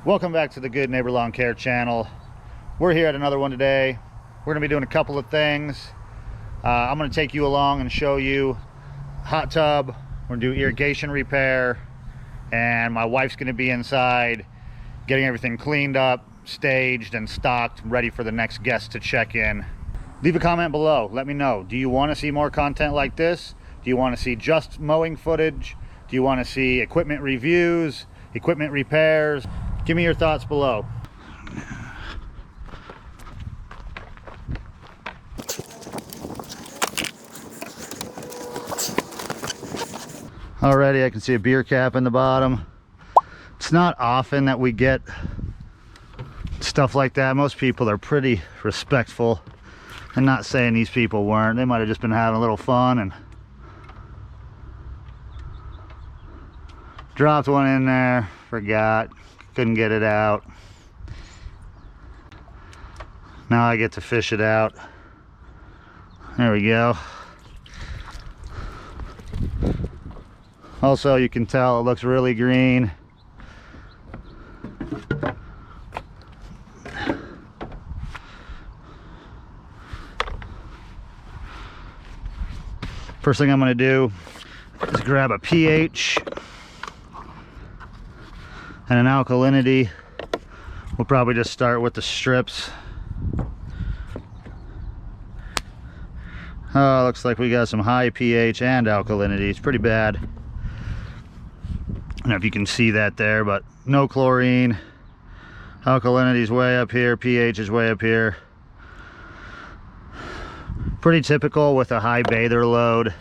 Welcome back to the Good Neighbor Lawn Care channel. We're here at another one today. We're going to be doing a couple of things. I'm going to take you along and show you hot tub. We're going to do irrigation repair, and my wife's going to be inside getting everything cleaned up, staged, and stocked, ready for the next guest to check in. Leave a comment below. Let me know. Do you want to see more content like this? Do you want to see just mowing footage? Do you want to see equipment reviews, equipment repairs? Give me your thoughts below. Already I can see a beer cap in the bottom. It's not often that we get stuff like that. Most people are pretty respectful. I'm not saying these people weren't. They might have just been having a little fun and dropped one in there, forgot, couldn't get it out. Now I get to fish it out. There we go. Also, you can tell it looks really green. First thing I'm going to do is grab a pH and an alkalinity. We'll probably just start with the strips. Oh, looks like we got some high pH and alkalinity. It's pretty bad. I don't know if you can see that there, but no chlorine. Alkalinity is way up here, pH is way up here. Pretty typical with a high bather load.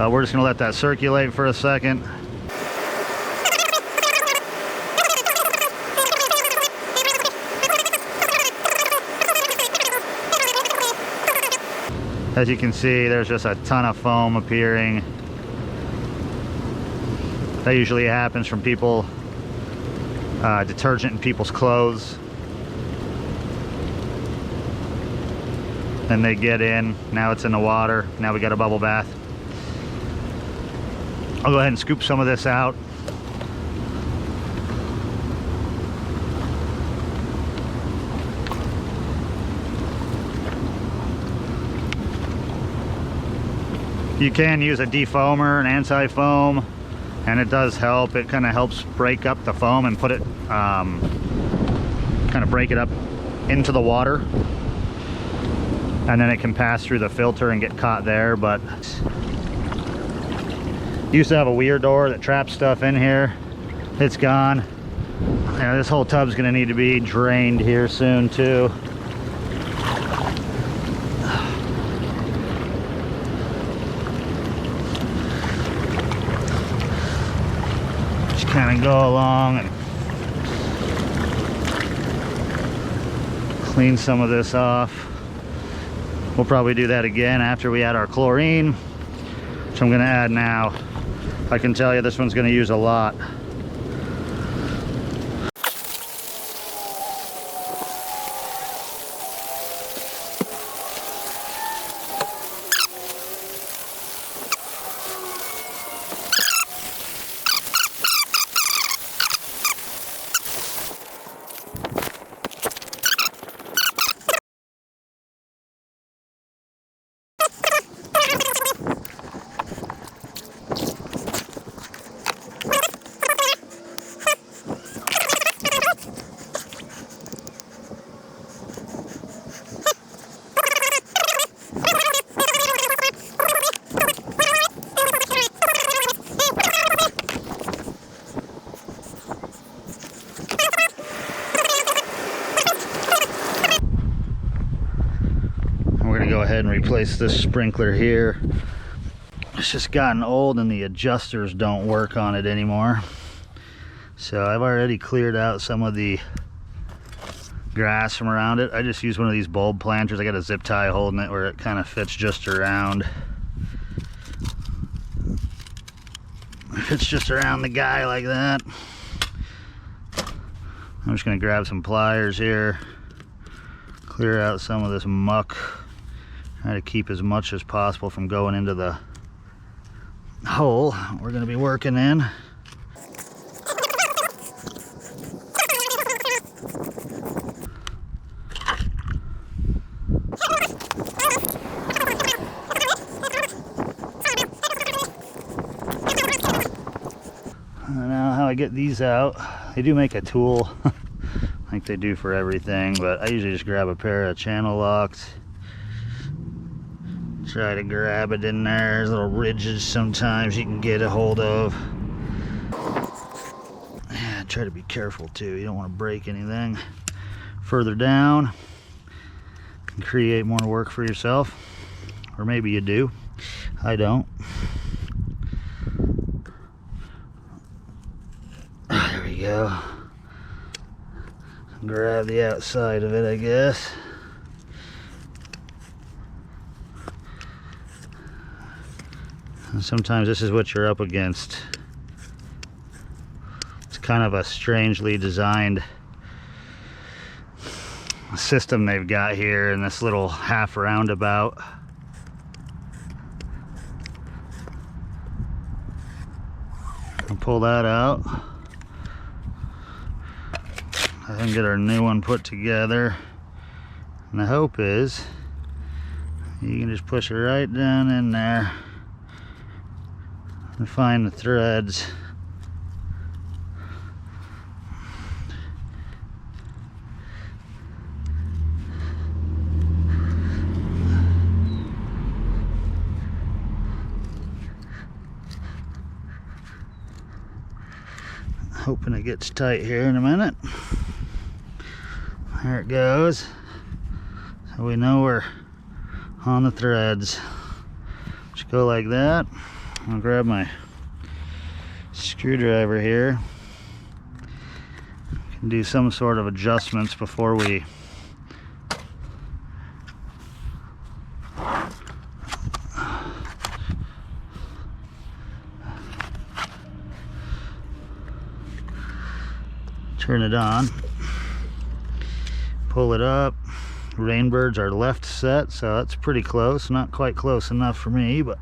We're just going to let that circulate for a second. As you can see, there's just a ton of foam appearing. That usually happens from people, detergent in people's clothes. Then they get in, now it's in the water, now we got a bubble bath. I'll go ahead and scoop some of this out. You can use a defoamer, an anti-foam, and it does help. It kind of helps break up the foam and put it, kind of break it up into the water. And then it can pass through the filter and get caught there, but used to have a weir door that trapped stuff in here. It's gone. Yeah, this whole tub's gonna need to be drained here soon too. Just kind of go along and clean some of this off. We'll probably do that again after we add our chlorine, which I'm gonna add now. I can tell you this one's going to use a lot. Go ahead and replace this sprinkler here. It's just gotten old and the adjusters don't work on it anymore. So I've already cleared out some of the grass from around it. I just use one of these bulb planters. I got a zip tie holding it where it kind of fits just around. It fits just around the guy like that. I'm just going to grab some pliers here. clear out some of this muck. Try to keep as much as possible from going into the hole we're going to be working in. Now how I get these out, they do make a tool like they do for everything, but I usually just grab a pair of channel locks, try to grab it in there. There's little ridges sometimes you can get a hold of. Yeah, try to be careful too, you don't want to break anything. Further down can create more work for yourself, or maybe you do. I don't. There we go. Grab the outside of it, I guess. And sometimes this is what you're up against. It's kind of a strangely designed system they've got here in this little half roundabout. I'll pull that out and get our new one put together, and the hope is you can just push it right down in there and find the threads. Hoping it gets tight here in a minute. There it goes. So we know we're on the threads. Just go like that. I'll grab my screwdriver here. Can do some sort of adjustments before we turn it on. Pull it up. Rainbirds are left set, so that's pretty close. Not quite close enough for me, but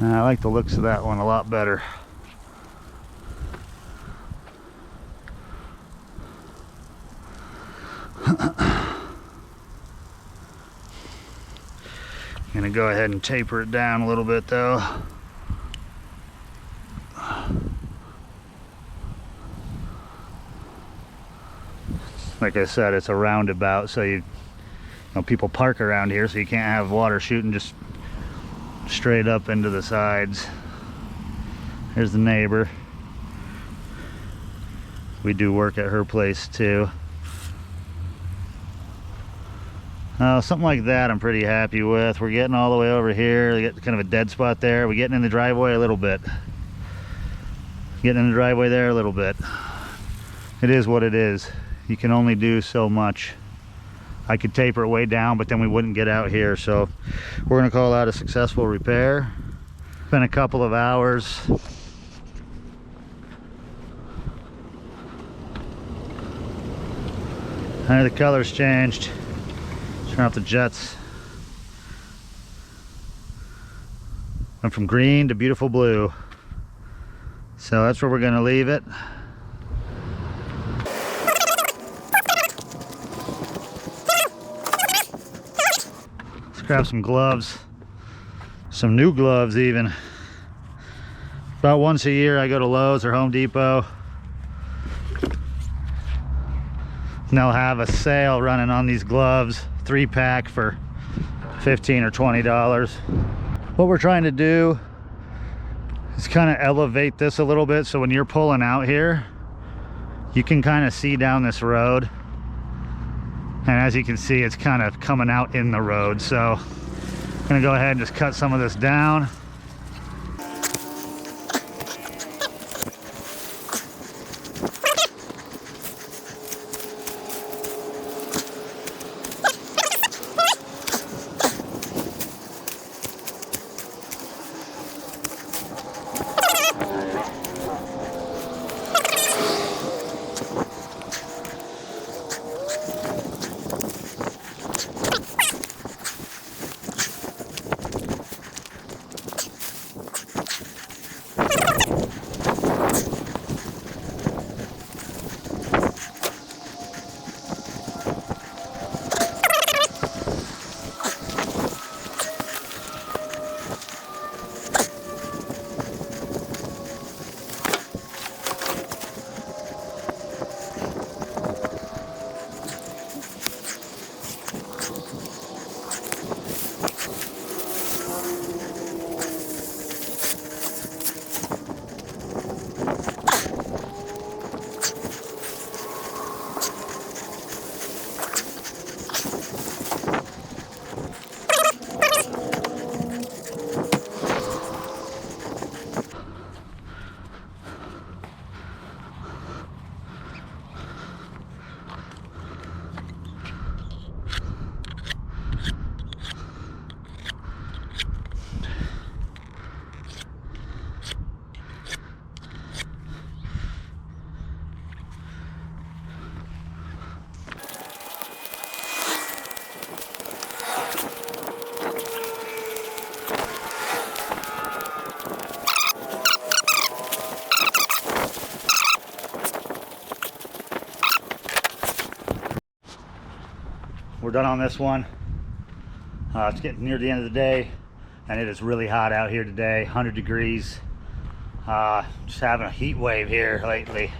I like the looks of that one a lot better. Gonna go ahead and taper it down a little bit though. Like I said, it's a roundabout, so you know, people park around here, so you can't have water shooting just straight up into the sides. Here's the neighbor. We do work at her place too. Something like that I'm pretty happy with. We're getting all the way over here. We get kind of a dead spot there. We're getting in the driveway a little bit. Getting in the driveway there a little bit. It is what it is. You can only do so much. I could taper it way down, but then we wouldn't get out here. So we're gonna call that a successful repair. Been a couple of hours. There, the color's changed. Turn off the jets. Went from green to beautiful blue. So that's where we're gonna leave it. Grab some gloves, some new gloves even. About once a year I go to Lowe's or Home Depot, and they'll have a sale running on these gloves, 3-pack for $15 or $20. What we're trying to do is kind of elevate this a little bit, so when you're pulling out here you can kind of see down this road. And as you can see, it's kind of coming out in the road. So I'm gonna go ahead and just cut some of this down. we're done on this one. It's getting near the end of the day, and it is really hot out here today, 100 degrees. Just having a heat wave here lately.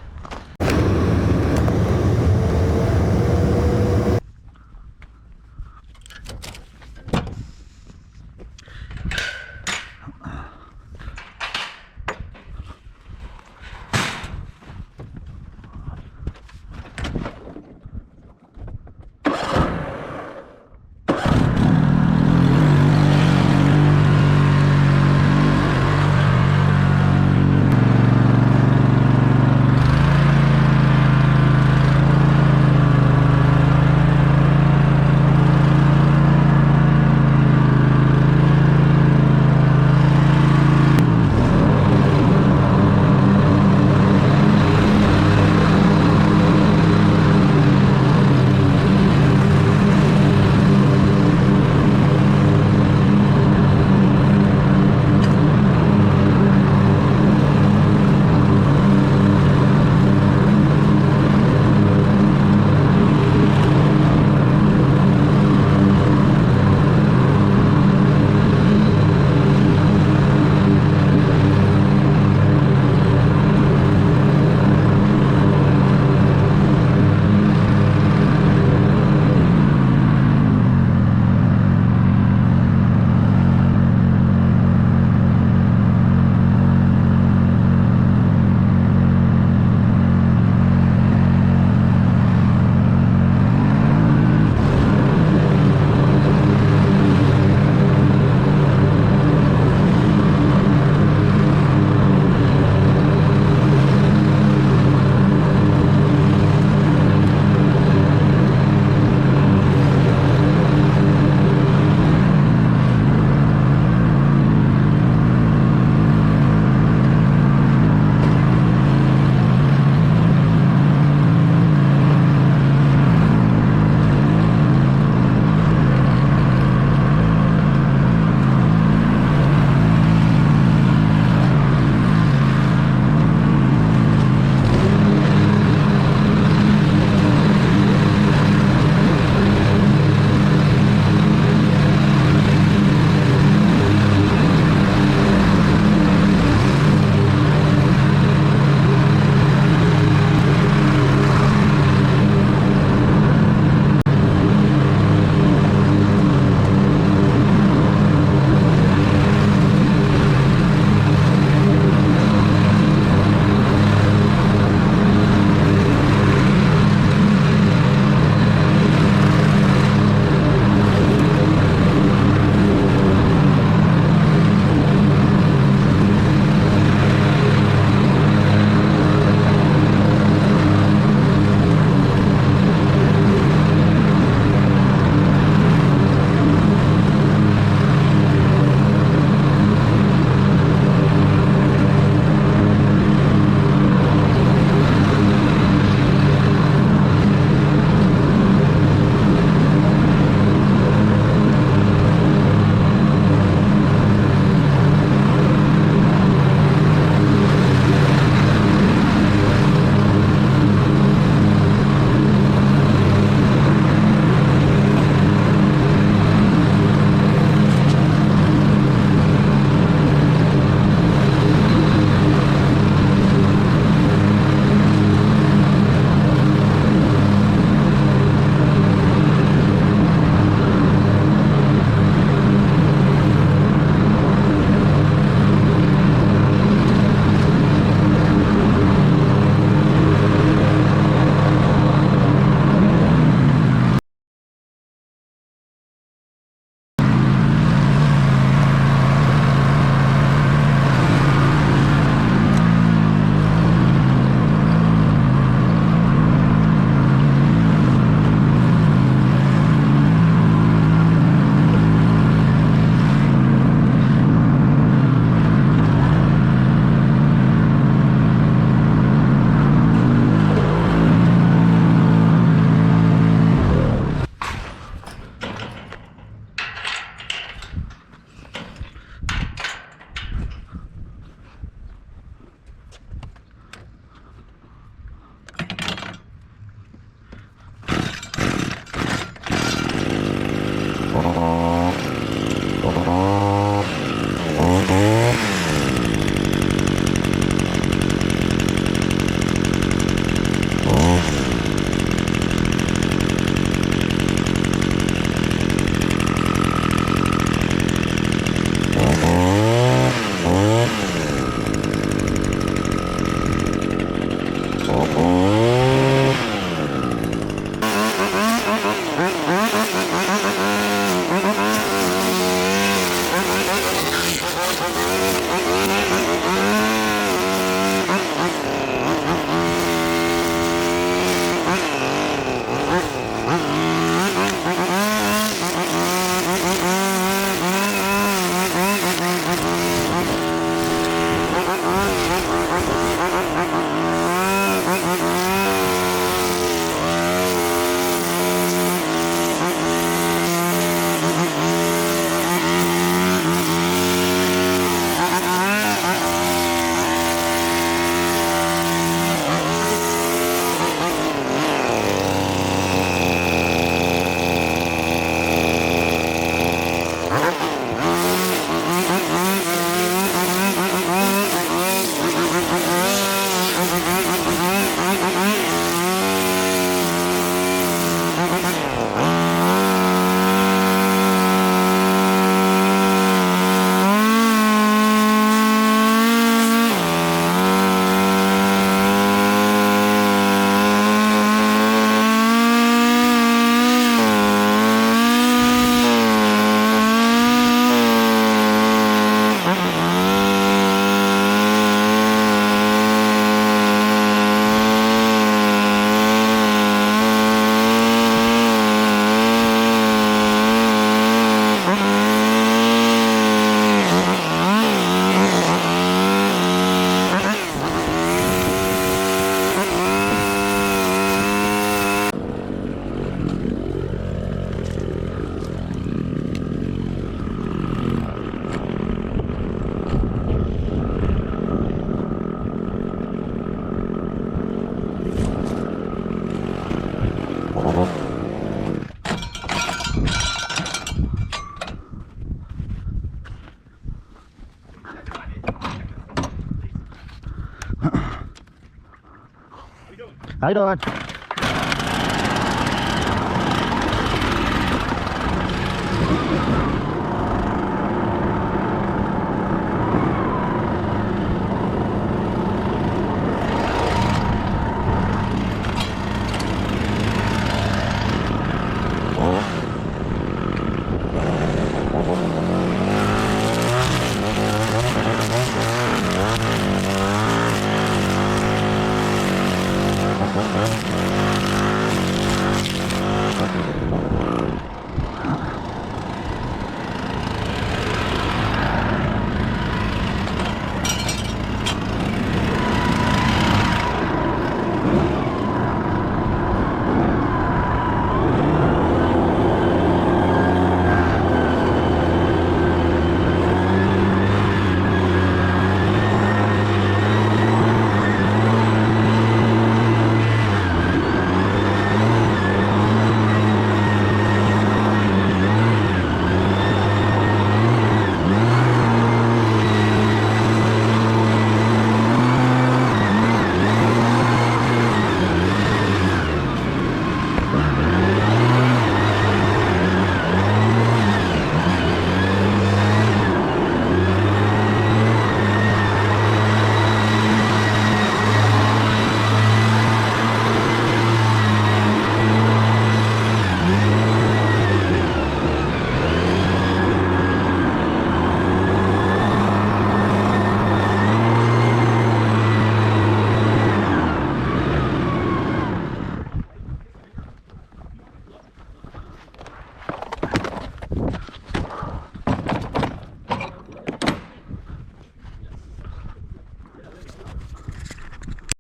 How you doing?